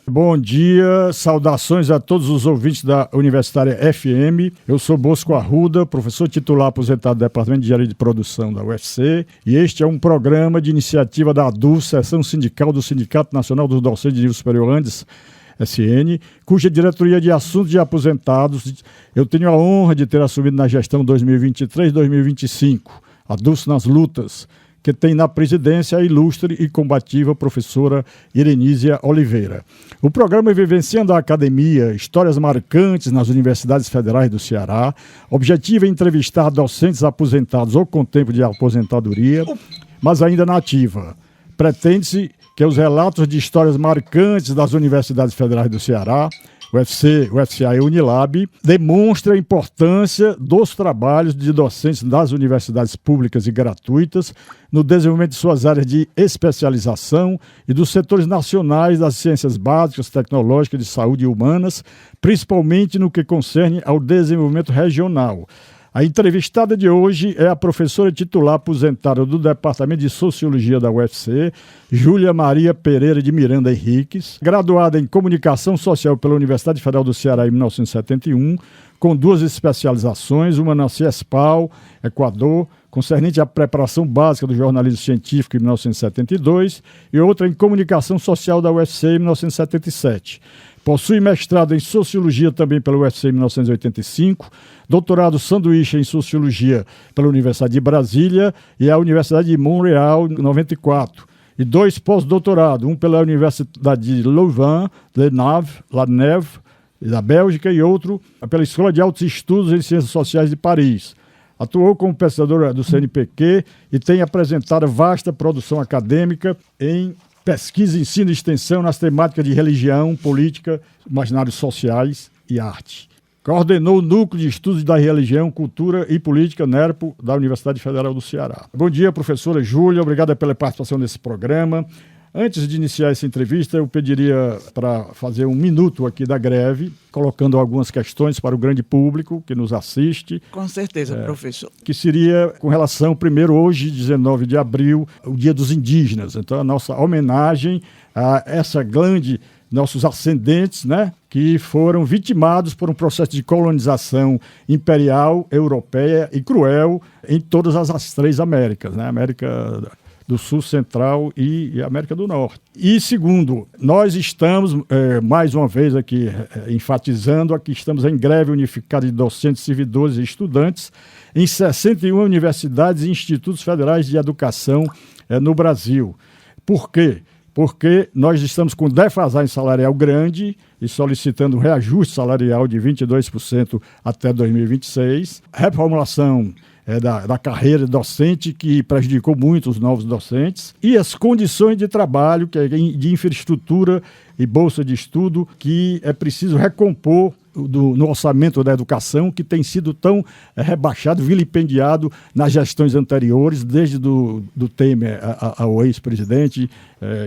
Bom dia, saudações a todos os ouvintes da Universitária FM. Eu sou Bosco Arruda, professor titular aposentado do Departamento de Engenharia de Produção da UFC, e este é um programa de iniciativa da ADUF, Seção Sindical do Sindicato Nacional dos Docentes de Nível Superior Andes, SN, cuja diretoria de assuntos de aposentados eu tenho a honra de ter assumido na gestão 2023-2025, a ADUF nas lutas, que tem na presidência a ilustre e combativa professora Irenísia Oliveira. O programa Vivenciando a Academia, histórias marcantes nas universidades federais do Ceará, objetivo é entrevistar docentes aposentados ou com tempo de aposentadoria, mas ainda na ativa. Pretende-se que os relatos de histórias marcantes das universidades federais do Ceará, UFC, UFCA e Unilab, demonstra a importância dos trabalhos de docentes das universidades públicas e gratuitas no desenvolvimento de suas áreas de especialização e dos setores nacionais das ciências básicas, tecnológicas, de saúde e humanas, principalmente no que concerne ao desenvolvimento regional. A entrevistada de hoje é a professora titular aposentada do Departamento de Sociologia da UFC, Júlia Maria Pereira de Miranda Henriques, graduada em Comunicação Social pela Universidade Federal do Ceará em 1971, com 2 especializações, uma na CIESPAL, Equador, concernente à preparação básica do jornalismo científico em 1972, e outra em Comunicação Social da UFC em 1977. Possui mestrado em Sociologia também pela UFC em 1985, doutorado sanduíche em Sociologia pela Universidade de Brasília e a Universidade de Montreal em 94, e 2 pós-doutorados, um pela Universidade de Louvain, La Neve, da Bélgica, e outro pela Escola de Altos Estudos em Ciências Sociais de Paris. Atuou como pesquisadora do CNPq e tem apresentado vasta produção acadêmica em pesquisa, ensino e extensão nas temáticas de religião, política, imaginários sociais e arte. Coordenou o Núcleo de Estudos da Religião, Cultura e Política, NERPO, da Universidade Federal do Ceará. Bom dia, professora Júlia, obrigada pela participação nesse programa. Antes de iniciar essa entrevista, eu pediria para fazer um minuto aqui da greve, colocando algumas questões para o grande público que nos assiste. Com certeza, professor. Que seria com relação, primeiro, hoje, 19 de abril, o Dia dos Indígenas. Então, a nossa homenagem a essa grande, nossos ascendentes, né, que foram vitimados por um processo de colonização imperial, europeia e cruel em todas as 3 Américas, né, América do Sul, Central e América do Norte. E segundo, nós estamos, mais uma vez aqui, enfatizando, aqui estamos em greve unificada de docentes, servidores e estudantes em 61 universidades e institutos federais de educação no Brasil. Por quê? Porque nós estamos com defasagem salarial grande e solicitando um reajuste salarial de 22% até 2026, reformulação da carreira docente, que prejudicou muito os novos docentes, e as condições de trabalho, que é de infraestrutura e bolsa de estudo, que é preciso recompor no orçamento da educação, que tem sido tão rebaixado, vilipendiado nas gestões anteriores, desde do Temer ao ex-presidente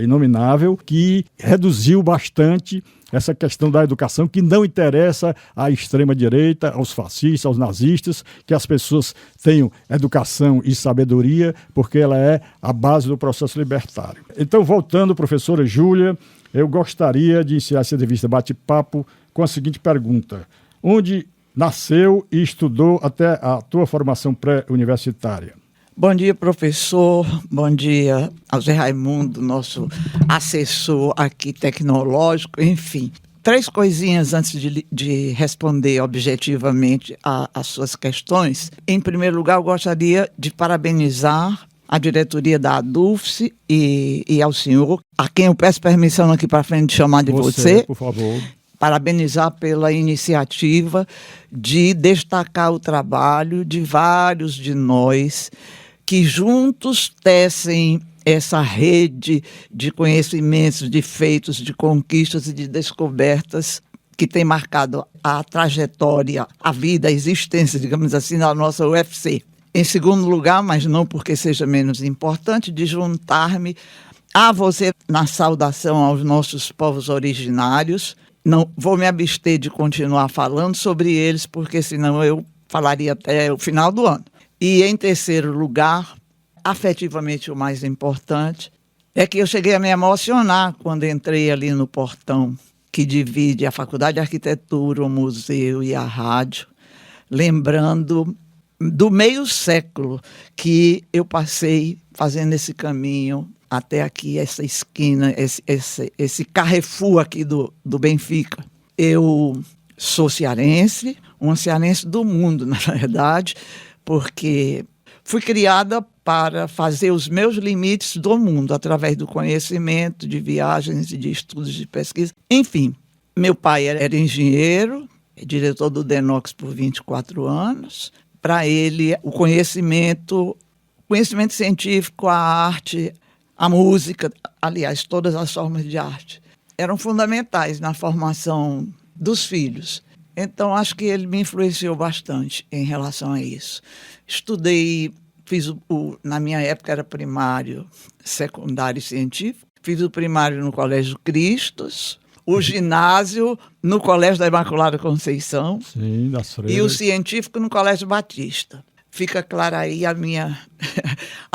inominável, que reduziu bastante essa questão da educação, que não interessa à extrema-direita, aos fascistas, aos nazistas, que as pessoas tenham educação e sabedoria, porque ela é a base do processo libertário. Então, voltando, professora Júlia, eu gostaria de iniciar essa entrevista bate-papo com a seguinte pergunta: onde nasceu e estudou até a tua formação pré-universitária? Bom dia, professor. Bom dia ao Zé Raimundo, nosso assessor aqui tecnológico. Enfim, 3 coisinhas antes de responder objetivamente às suas questões. Em primeiro lugar, eu gostaria de parabenizar a diretoria da ADUFS e ao senhor, a quem eu peço permissão aqui para frente de chamar de você. Por favor. Parabenizar pela iniciativa de destacar o trabalho de vários de nós que juntos tecem essa rede de conhecimentos, de feitos, de conquistas e de descobertas que tem marcado a trajetória, a vida, a existência, digamos assim, da nossa UFC. Em segundo lugar, mas não porque seja menos importante, de juntar-me a você na saudação aos nossos povos originários. Não vou me abster de continuar falando sobre eles, porque senão eu falaria até o final do ano. E, em terceiro lugar, afetivamente o mais importante, É que eu cheguei a me emocionar quando entrei ali no portão que divide a Faculdade de Arquitetura, o museu e a rádio, lembrando do meio século que eu passei fazendo esse caminho até aqui, essa esquina, esse Carrefour aqui do Benfica. Eu sou cearense, uma cearense do mundo, na verdade, porque fui criada para fazer os meus limites do mundo, através do conhecimento, de viagens e de estudos de pesquisa. Enfim, meu pai era engenheiro, diretor do Denox por 24 anos. Para ele, o conhecimento científico, a arte, a música, aliás, todas as formas de arte, eram fundamentais na formação dos filhos. Então, acho que ele me influenciou bastante em relação a isso. Estudei, na minha época era primário, secundário e científico. Fiz o primário no Colégio Cristos, o ginásio no Colégio da Imaculada Conceição. Sim, das freiras. E o científico no Colégio Batista. Fica clara aí a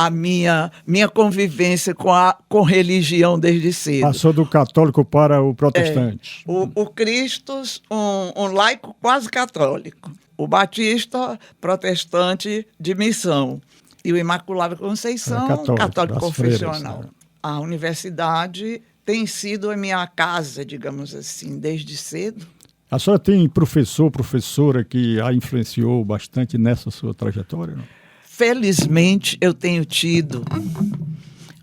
minha convivência com religião desde cedo. Passou do católico para o protestante. O Cristos, um laico quase católico. O Batista, protestante de missão. E o Imaculada Conceição, católico confessional. Freiras, né? A universidade tem sido a minha casa, digamos assim, desde cedo. A senhora tem professora que a influenciou bastante nessa sua trajetória? Não? Felizmente, eu tenho tido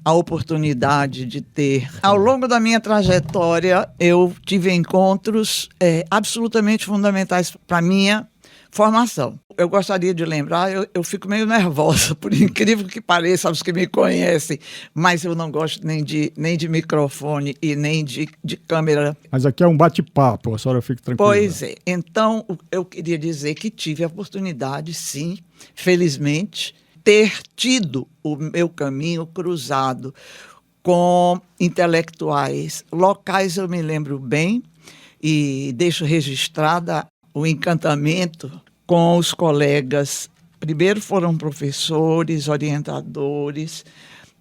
a oportunidade de ter. Ao longo da minha trajetória, eu tive encontros absolutamente fundamentais para a minha formação. Eu gostaria de lembrar, eu fico meio nervosa, por incrível que pareça, os que me conhecem, mas eu não gosto nem de microfone e nem de câmera. Mas aqui é um bate-papo, a senhora fica tranquila. Pois é. Então, eu queria dizer que tive a oportunidade, sim, felizmente, ter tido o meu caminho cruzado com intelectuais locais, eu me lembro bem, e deixo registrada o encantamento com os colegas. Primeiro foram professores, orientadores,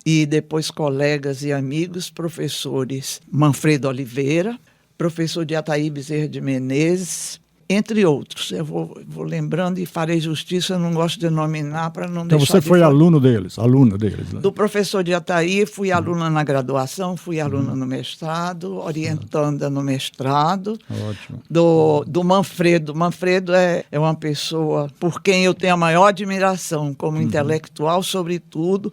e depois colegas e amigos, professores Manfredo Oliveira, professor de Ataí Bezerra de Menezes, entre outros. Eu vou lembrando e farei justiça, eu não gosto de nominar para não então deixar você foi aluna deles, né? Do professor de Ataí, fui aluna na graduação, fui aluna no mestrado, orientanda no mestrado. Ótimo. Do Manfredo. Manfredo é uma pessoa por quem eu tenho a maior admiração, como intelectual, sobretudo,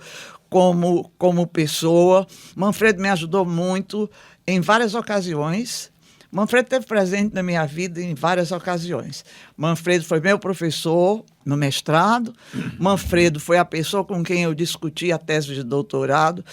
como pessoa. Manfredo me ajudou muito em várias ocasiões. Manfredo esteve presente na minha vida em várias ocasiões. Manfredo foi meu professor no mestrado. Manfredo foi a pessoa com quem eu discuti a tese de doutorado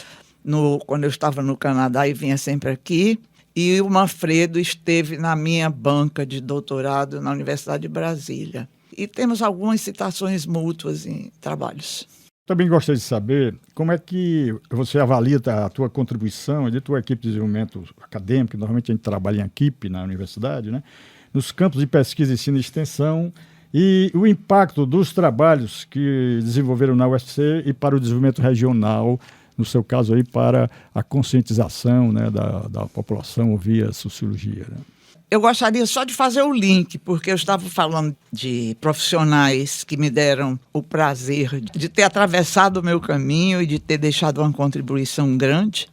quando eu estava no Canadá e vinha sempre aqui. E o Manfredo esteve na minha banca de doutorado na Universidade de Brasília. E temos algumas citações mútuas em trabalhos. Também gostaria de saber como é que você avalia a tua contribuição e de tua equipe de desenvolvimento acadêmico, normalmente a gente trabalha em equipe na universidade, né? Nos campos de pesquisa, ensino e extensão, e o impacto dos trabalhos que desenvolveram na UFC e para o desenvolvimento regional, no seu caso aí para a conscientização, né, da população via sociologia, né? Eu gostaria só de fazer o link, porque eu estava falando de profissionais que me deram o prazer de ter atravessado o meu caminho e de ter deixado uma contribuição grande.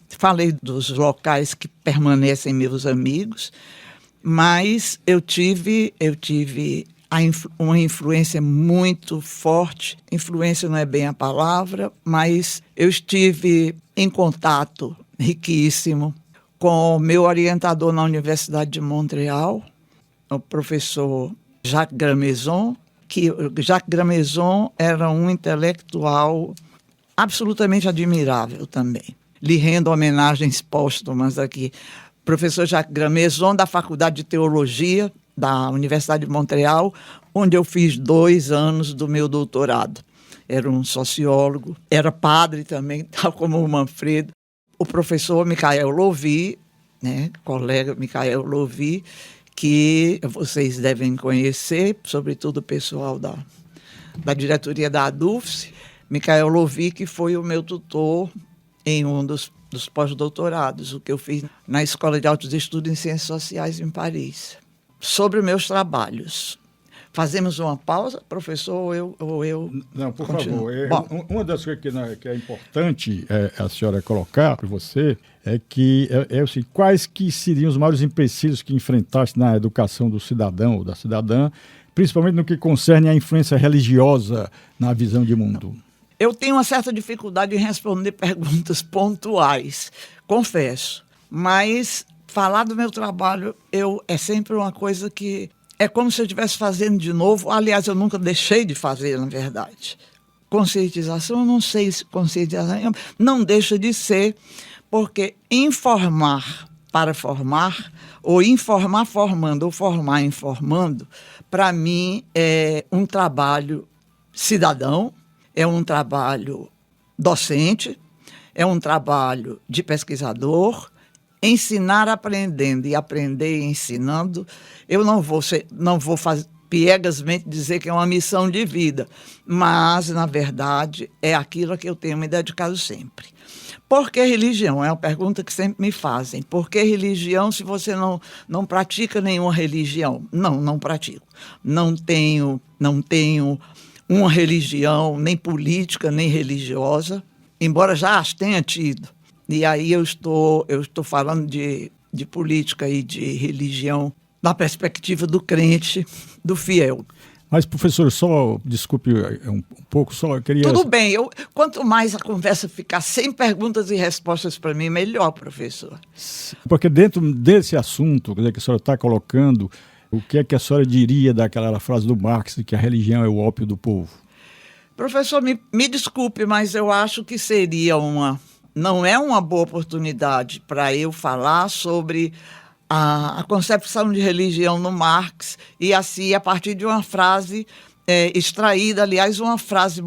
Falei dos locais que permanecem meus amigos, mas eu tive uma influência muito forte. Influência não é bem a palavra, mas eu estive em contato riquíssimo com o meu orientador na Universidade de Montreal, o professor Jacques Gramaison, que Jacques Gramaison era um intelectual absolutamente admirável também. Lhe rendo homenagens póstumas aqui. Professor Jacques Gramaison, da Faculdade de Teologia da Universidade de Montreal, onde eu fiz 2 anos do meu doutorado. Era um sociólogo, era padre também, tal como o Manfredo. O professor Michael Louvi, né, colega Michael Louvi, que vocês devem conhecer, sobretudo o pessoal da diretoria da ADUFS. Michael Louvi, que foi o meu tutor em um dos pós-doutorados, o que eu fiz na Escola de Altos Estudos em Ciências Sociais em Paris, sobre meus trabalhos. Fazemos uma pausa, professor, ou eu Não, por continuo? favor. Bom, Uma das coisas que é importante a senhora colocar para você é que assim, quais que seriam os maiores empecilhos que enfrentaste na educação do cidadão ou da cidadã, principalmente no que concerne à influência religiosa na visão de mundo? eu tenho uma certa dificuldade em responder perguntas pontuais, confesso. Mas falar do meu trabalho é sempre uma coisa que é como se eu estivesse fazendo de novo. Aliás, eu nunca deixei de fazer, na verdade. Conscientização, eu não sei se conscientização não deixa de ser, porque informar para formar, ou informar formando, ou formar informando, para mim é um trabalho cidadão, é um trabalho docente, é um trabalho de pesquisador. Ensinar aprendendo e aprender ensinando, eu não vou piegasmente dizer que é uma missão de vida, mas, na verdade, é aquilo a que eu tenho me dedicado sempre. Por que religião? É uma pergunta que sempre me fazem. Por que religião se você não pratica nenhuma religião? Não pratico. Não tenho uma religião, nem política, nem religiosa, embora já as tenha tido. E aí eu estou falando de política e de religião na perspectiva do crente, do fiel. Mas, professor, desculpe um pouco, eu queria... Tudo bem, quanto mais a conversa ficar sem perguntas e respostas para mim, melhor, professor. Porque dentro desse assunto, quer dizer, que a senhora está colocando, o que é que a senhora diria daquela frase do Marx, de que a religião é o ópio do povo? Professor, me desculpe, mas eu acho que não é uma boa oportunidade para eu falar sobre a concepção de religião no Marx e assim a partir de uma frase extraída, aliás, uma frase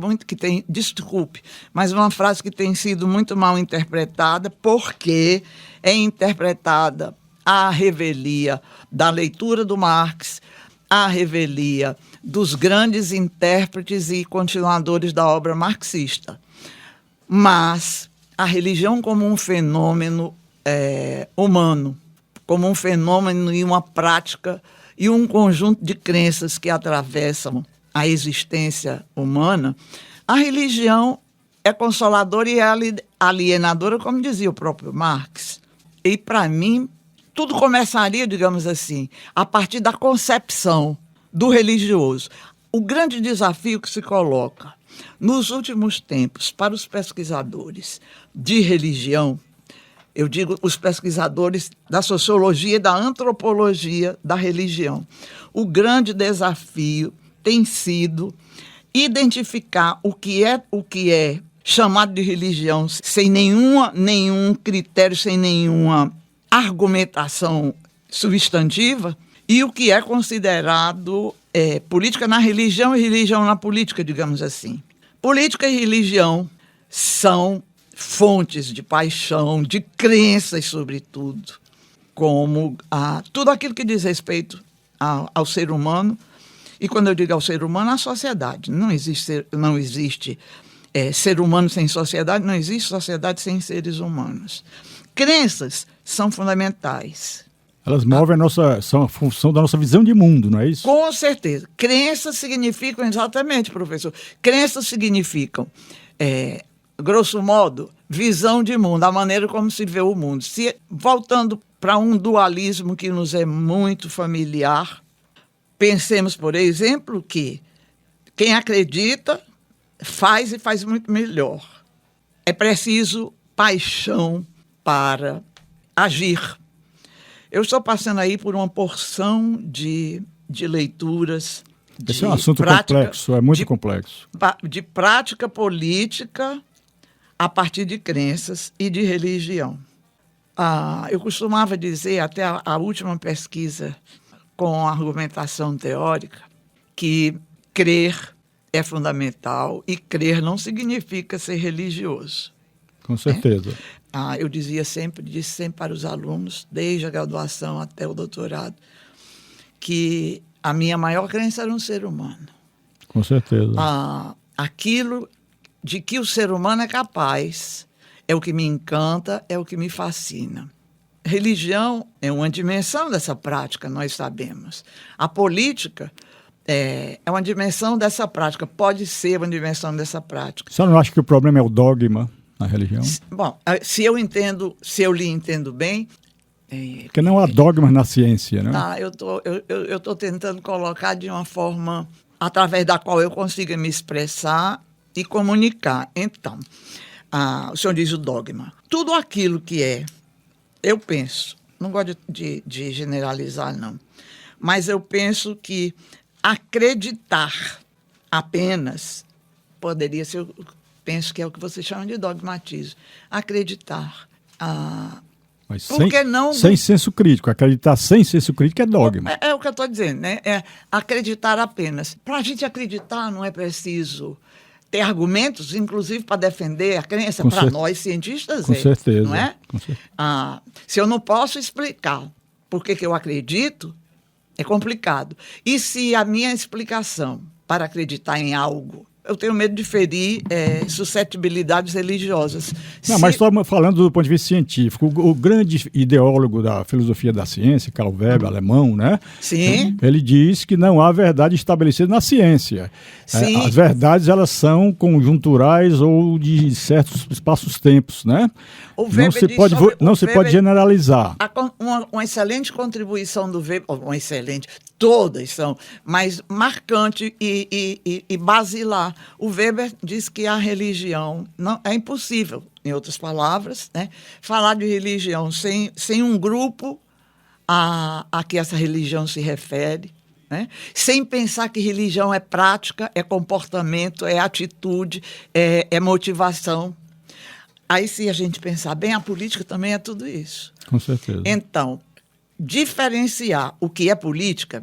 mas uma frase que tem sido muito mal interpretada, porque é interpretada à revelia da leitura do Marx, à revelia dos grandes intérpretes e continuadores da obra marxista. Mas a religião como um fenômeno humano, como um fenômeno e uma prática e um conjunto de crenças que atravessam a existência humana, a religião é consoladora e é alienadora, como dizia o próprio Marx. E, para mim, tudo começaria, digamos assim, a partir da concepção do religioso. O grande desafio que se coloca nos últimos tempos para os pesquisadores de religião, eu digo os pesquisadores da sociologia e da antropologia da religião, o grande desafio tem sido identificar o que é chamado de religião sem nenhum critério, sem nenhuma argumentação substantiva, e o que é considerado política na religião e religião na política, digamos assim. Política e religião são fontes de paixão, de crenças, sobretudo, como tudo aquilo que diz respeito ao ser humano. E quando eu digo ao ser humano, à sociedade. Não existe ser humano sem sociedade, não existe sociedade sem seres humanos. Crenças são fundamentais. Elas movem são a função da nossa visão de mundo, não é isso? Com certeza. Crenças significam, exatamente, professor, crenças significam, grosso modo, visão de mundo, a maneira como se vê o mundo. Voltando para um dualismo que nos é muito familiar, pensemos, por exemplo, que quem acredita faz e faz muito melhor. É preciso paixão para agir. Eu estou passando aí por uma porção de leituras. Esse é um assunto complexo, é muito complexo. De prática política a partir de crenças e de religião. Eu costumava dizer, até a última pesquisa com argumentação teórica, que crer é fundamental e crer não significa ser religioso. Com certeza. Eu disse sempre para os alunos, desde a graduação até o doutorado, que a minha maior crença era um ser humano. Com certeza. Aquilo de que o ser humano é capaz é o que me encanta, é o que me fascina. Religião é uma dimensão dessa prática, nós sabemos. A política é uma dimensão dessa prática, pode ser uma dimensão dessa prática. Você não acha que o problema é o dogma na religião? Bom, se eu lhe entendo bem... Porque não há dogmas na ciência, né? Eu tô tentando colocar de uma forma através da qual eu consiga me expressar e comunicar. Então, o senhor diz o dogma. Tudo aquilo que eu penso, não gosto de generalizar, não, mas eu penso que acreditar apenas poderia ser, eu penso que é o que você chama de dogmatismo. Acreditar. Mas não, sem senso crítico. Acreditar sem senso crítico é dogma. É o que eu estou dizendo, né? É acreditar apenas. Para a gente acreditar, não é preciso ter argumentos, inclusive para defender a crença, para nós cientistas. Com certeza. Não é? Com certeza. Se eu não posso explicar por que eu acredito, é complicado. E se a minha explicação para acreditar em algo, eu tenho medo de ferir suscetibilidades religiosas. Não, mas estamos falando do ponto de vista científico. O grande ideólogo da filosofia da ciência, Karl Weber, alemão, né? Sim. Ele diz que não há verdade estabelecida na ciência. Sim. As verdades, elas são conjunturais ou de certos espaços-tempos, né? Não se pode generalizar. Uma excelente contribuição do Weber, todas são, mas marcante e basilar. O Weber diz que a religião é impossível, em outras palavras, né, falar de religião sem um grupo a que essa religião se refere, né, sem pensar que religião é prática, é comportamento, é atitude, é motivação. Aí, se a gente pensar bem, a política também é tudo isso. Com certeza. Então, diferenciar o que é política,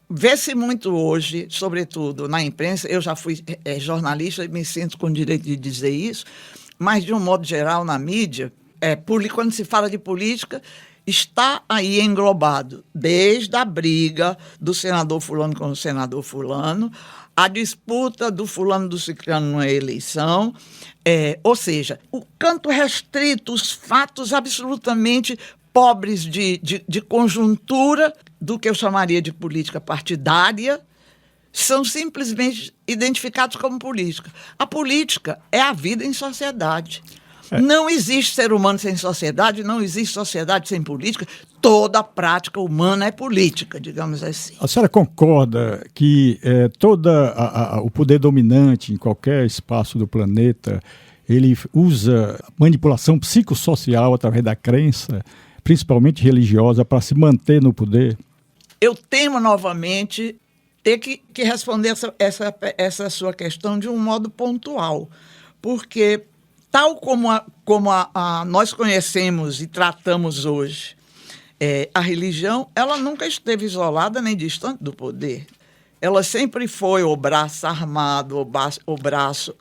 vê-se muito hoje, sobretudo na imprensa, eu já fui jornalista e me sinto com o direito de dizer isso, mas, de um modo geral, na mídia, quando se fala de política, está aí englobado, desde a briga do senador fulano com o senador fulano, a disputa do fulano do ciclano numa eleição, ou seja, o canto restrito, os fatos absolutamente pobres de conjuntura do que eu chamaria de política partidária, são simplesmente identificados como política. A política é a vida em sociedade. Não existe ser humano sem sociedade, não existe sociedade sem política. Toda prática humana é política, digamos assim. A senhora concorda que o poder dominante em qualquer espaço do planeta, ele usa manipulação psicossocial através da crença, principalmente religiosa, para se manter no poder? Eu temo novamente ter que responder essa sua questão de um modo pontual, porque tal como nós conhecemos e tratamos hoje, a religião, ela nunca esteve isolada nem distante do poder. Ela sempre foi o braço armado, o braço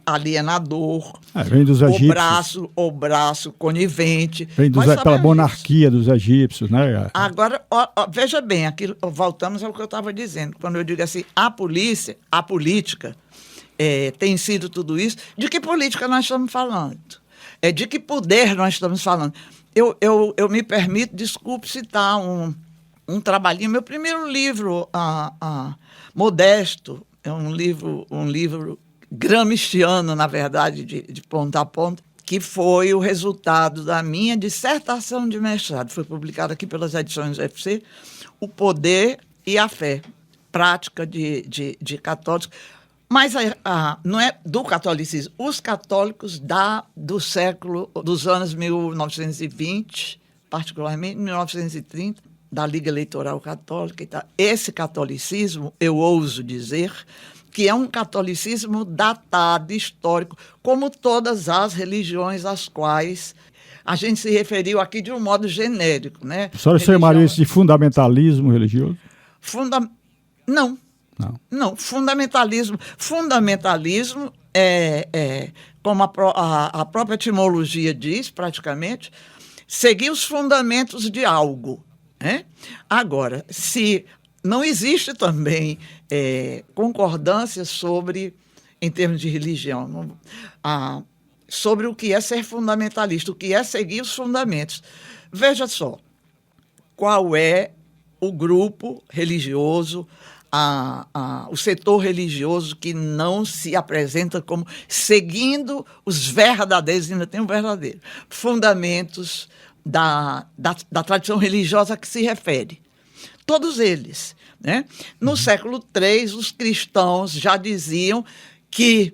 alienador, vem dos egípcios. o braço conivente. Vem pela monarquia dos egípcios, né? Agora, veja bem, voltamos ao que eu estava dizendo. Quando eu digo assim, a política tem sido tudo isso. De que política nós estamos falando? De que poder nós estamos falando? Eu me permito, desculpe, citar um trabalhinho, meu primeiro livro, modesto, é um livro gramsciano, na verdade, de ponta a ponta, que foi o resultado da minha dissertação de mestrado. Foi publicado aqui pelas edições UFC, O Poder e a Fé, prática de católicos. Mas não é do catolicismo. Os católicos dos anos 1920, particularmente 1930, da Liga Eleitoral Católica e tal. Esse catolicismo, eu ouso dizer, que é um catolicismo datado, histórico, como todas as religiões às quais a gente se referiu aqui de um modo genérico, né? A senhora chamaria isso de fundamentalismo religioso? Não, fundamentalismo. Fundamentalismo como a própria etimologia diz, praticamente, seguir os fundamentos de algo. Agora, se não existe também concordância em termos de religião. sobre o que é ser fundamentalista, o que é seguir os fundamentos. Veja só, qual é o grupo religioso, o setor religioso que não se apresenta como seguindo os verdadeiros, ainda tem um verdadeiro, fundamentos da tradição religiosa a que se refere. Todos eles. Né? No século III, os cristãos já diziam que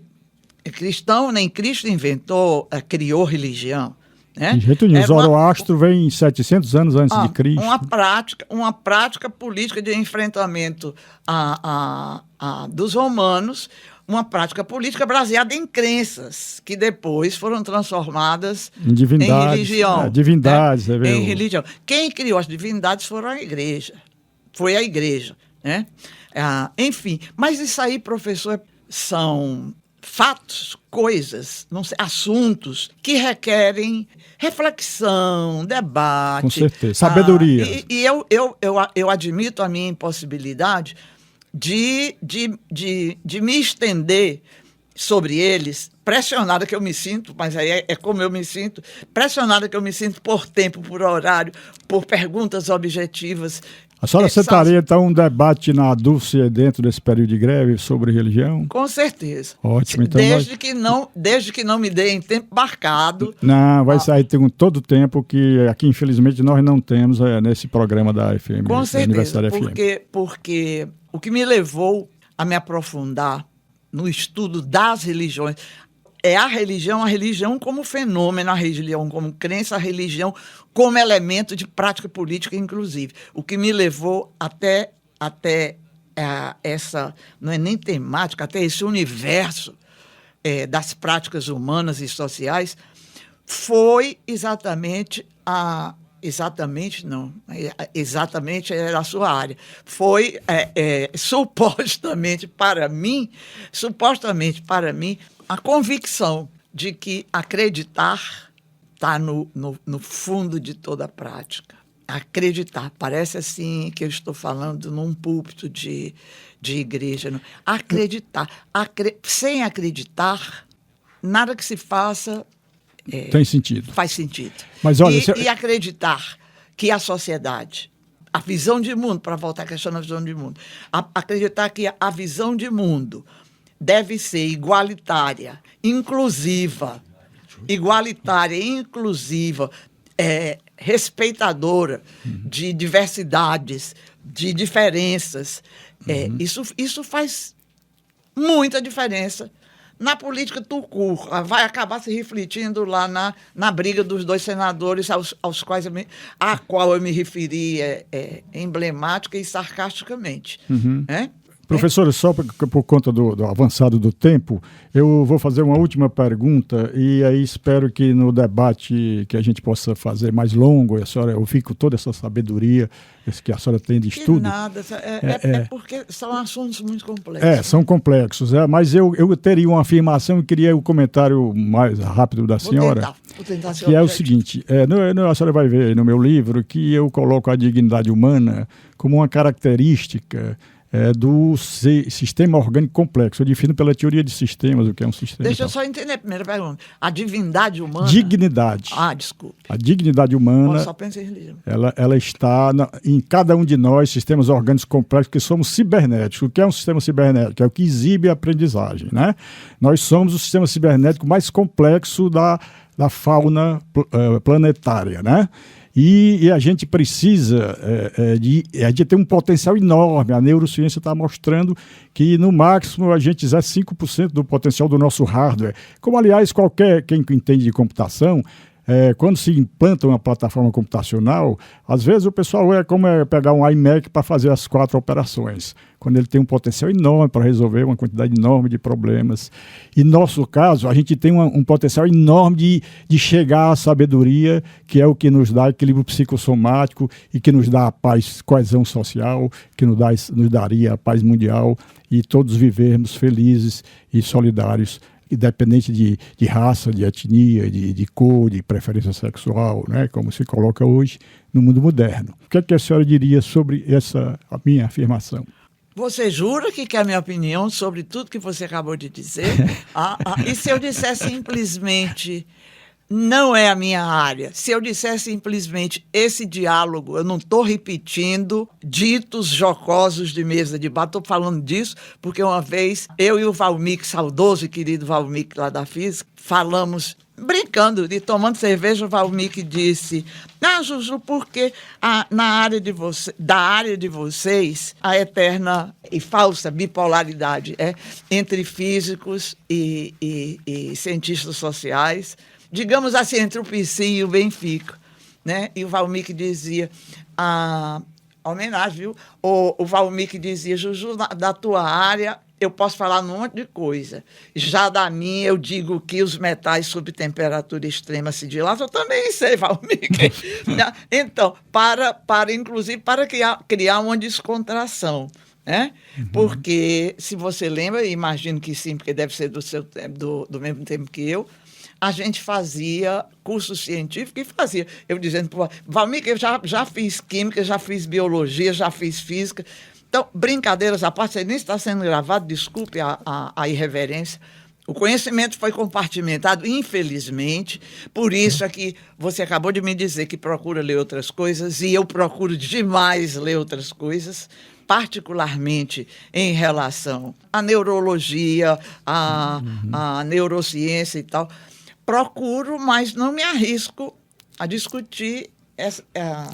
cristão nem Cristo inventou, criou religião. Né? De jeito nenhum. Zoroastro vem 700 anos antes de Cristo. Uma prática política de enfrentamento dos romanos, uma prática política baseada em crenças, que depois foram transformadas em religião. Divindades. Né? Em religião. Quem criou as divindades foi a igreja. Né? Enfim, mas isso aí, professor, são fatos, coisas, não sei, assuntos que requerem reflexão, debate. Com certeza. Sabedoria. Eu admito a minha impossibilidade de me estender sobre eles, pressionada que eu me sinto, mas aí é como eu me sinto, pressionada que eu me sinto por tempo, por horário, por perguntas objetivas. A senhora sentaria, então, um debate na Dulce dentro desse período de greve sobre religião? Com certeza. Ótimo. Então desde que não me deem tempo marcado. Não, vai sair todo o tempo que aqui, infelizmente, nós não temos nesse programa da FM. Com certeza, FM. Porque o que me levou a me aprofundar no estudo das religiões é a religião como fenômeno, a religião como crença, a religião como elemento de prática política, inclusive. O que me levou até essa, não é nem temática, até esse universo das práticas humanas e sociais, foi exatamente era a sua área. Foi supostamente para mim, a convicção de que acreditar está no fundo de toda a prática. Acreditar, parece assim que eu estou falando num púlpito de igreja. Não. Acreditar. Sem acreditar, nada que se faça tem sentido. Faz sentido. Mas, olha, e acreditar que a sociedade, a visão de mundo, para voltar à questão da visão de mundo, acreditar que a visão de mundo deve ser igualitária, inclusiva, respeitadora de diversidades, de diferenças. Isso faz muita diferença. Na política tucur, vai acabar se refletindo lá na briga dos dois senadores a qual eu me referi emblemática e sarcasticamente. Professora, só por conta do avançado do tempo, eu vou fazer uma última pergunta e aí espero que no debate que a gente possa fazer mais longo, a senhora, eu fico toda essa sabedoria que a senhora tem de estudo. Nada, porque são assuntos muito complexos. São complexos, mas eu teria uma afirmação e queria o comentário mais rápido da senhora. Vou tentar ser que é o seguinte, a senhora vai ver aí no meu livro que eu coloco a dignidade humana como uma característica do sistema orgânico complexo. Eu defino pela teoria de sistemas o que é um sistema. Deixa eu só entender a primeira pergunta. A divindade humana... Dignidade. Desculpe. A dignidade humana... Eu só penso em religião. Ela está em cada um de nós, sistemas orgânicos complexos, que somos cibernéticos. O que é um sistema cibernético? É o que exibe a aprendizagem, né? Nós somos o sistema cibernético mais complexo da fauna planetária, né? E a gente precisa de ter um potencial enorme. A neurociência está mostrando que, no máximo, a gente usa 5% do potencial do nosso hardware. Como, aliás, quem entende de computação, quando se implanta uma plataforma computacional, às vezes o pessoal como pegar um iMac para fazer as 4 operações, quando ele tem um potencial enorme para resolver uma quantidade enorme de problemas. E no nosso caso, a gente tem um potencial enorme de chegar à sabedoria, que é o que nos dá equilíbrio psicossomático e que nos dá a paz, coesão social, que nos daria a paz mundial e todos vivermos felizes e solidários, independente de raça, de etnia, de cor, de preferência sexual, né, como se coloca hoje no mundo moderno. O que é que a senhora diria sobre a minha afirmação? Você jura que quer minha opinião sobre tudo que você acabou de dizer? E se eu disser simplesmente, não é a minha área? Se eu disser simplesmente, esse diálogo, eu não estou repetindo ditos jocosos de mesa de bar, estou falando disso porque uma vez eu e o Valmik, saudoso e querido Valmik lá da Física, falamos, brincando e tomando cerveja, o Valmik disse: Juju, porque da área de vocês, a eterna e falsa bipolaridade entre físicos e cientistas sociais, digamos assim, entre o PC e o Benfica, né? E o Valmik dizia, homenagem, viu? O Valmik dizia: Juju, da tua área eu posso falar um monte de coisa. Já da minha, eu digo que os metais sob temperatura extrema se dilatam. Eu também sei, Valmik. Então, inclusive, para criar uma descontração. Né? Uhum. Porque, se você lembra, imagino que sim, porque deve ser do seu tempo, do mesmo tempo que eu, a gente fazia curso científico e fazia. Eu dizendo para o Valmik, eu já fiz química, já fiz biologia, já fiz física. Então, brincadeiras à parte, nem está sendo gravado, desculpe a irreverência. O conhecimento foi compartimentado, infelizmente. Por isso é que você acabou de me dizer que procura ler outras coisas, e eu procuro demais ler outras coisas, particularmente em relação à neurologia, à neurociência e tal. Procuro, mas não me arrisco a discutir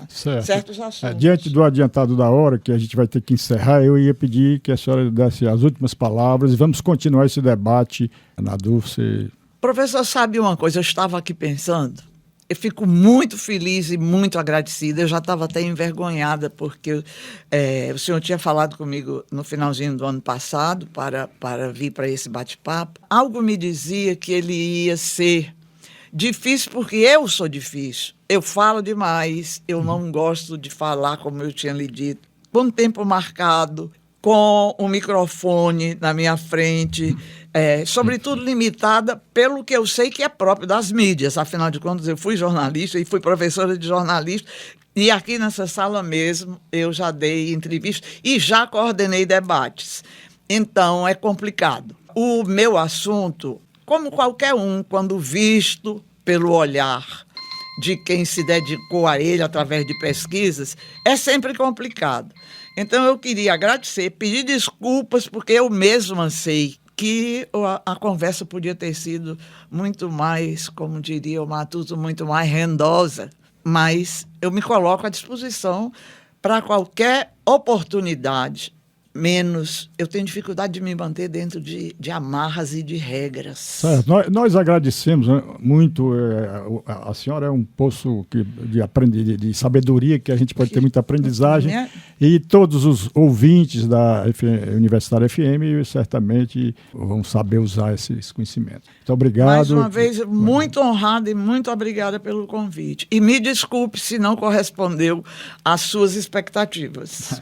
certos assuntos. Diante do adiantado da hora, que a gente vai ter que encerrar, eu ia pedir que a senhora desse as últimas palavras e vamos continuar esse debate. Na Dulce. Professor, sabe uma coisa? Eu estava aqui pensando, eu fico muito feliz e muito agradecida. Eu já estava até envergonhada, porque o senhor tinha falado comigo no finalzinho do ano passado para vir para esse bate-papo. Algo me dizia que ele ia ser difícil, porque eu sou difícil. Eu falo demais, eu não gosto de falar, como eu tinha lhe dito, com tempo marcado, com o microfone na minha frente, sobretudo limitada pelo que eu sei que é próprio das mídias. Afinal de contas, eu fui jornalista e fui professora de jornalismo, e aqui nessa sala mesmo eu já dei entrevistas e já coordenei debates. Então, é complicado. O meu assunto, como qualquer um, quando visto pelo olhar de quem se dedicou a ele através de pesquisas, é sempre complicado. Então, eu queria agradecer, pedir desculpas, porque eu mesma sei que a conversa podia ter sido muito mais, como diria o Matuto, muito mais rendosa, mas eu me coloco à disposição para qualquer oportunidade. Menos, eu tenho dificuldade de me manter dentro de amarras e de regras. Certo. Nós agradecemos muito. A senhora é um poço de sabedoria, que a gente pode ter muita aprendizagem. E todos os ouvintes da Universitária FM certamente vão saber usar esse conhecimento. Muito obrigado. Mais uma vez, muito honrada e muito obrigada pelo convite. E me desculpe se não correspondeu às suas expectativas.